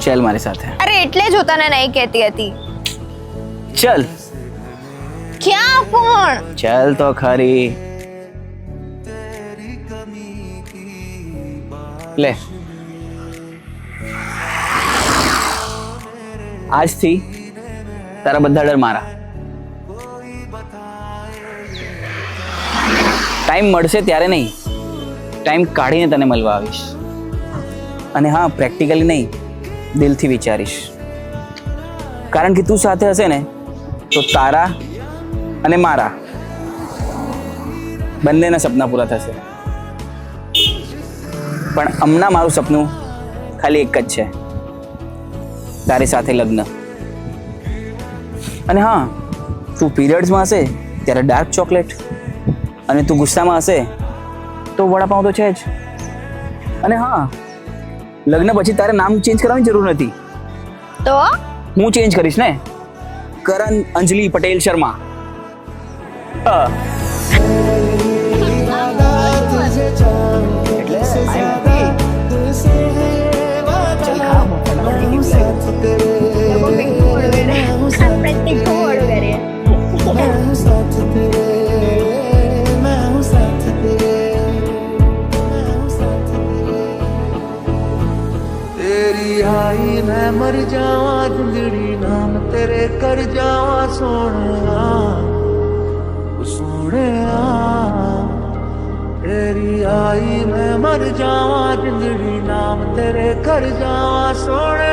चल मारी साथे। अरे એટલે જ હું તને નહીં કહેતી હતી। चल ક્યાં પણ? चल तो खरी। ले आज थी तारा बधा डर मारा। टाइम મળશે ત્યારે નહીં, ટાઈમ કાઢીને તને મળવા આવીશ। અને હા, પ્રેક્ટિકલી નહીં, દિલથી વિચારીશ। કારણ કે તું સાથે હશે ને તો તારા અને મારા બંનેના સપના પૂરા થશે। પણ હમણાં મારું સપનું ખાલી એક જ છે, તારી સાથે લગ્ન। અને હા, તું પીરિયડ્સમાં હશે ત્યારે ડાર્ક ચોકલેટ, અને તું ગુસ્સામાં હશે તો વડાપાઉં તો છે જ। અને હા, લગ્ન પછી તારે નામ ચેન્જ કરવાની જરૂર નથી, તો હું ચેન્જ કરીશ ને, કરણ અંજલિ પટેલ શર્મા। હા। मैं मर जावा जिंदड़ी नाम तेरे कर जावा सोने सोने तेरी आई मैं मर जावा जिंदड़ी नाम तेरे कर जावा सोने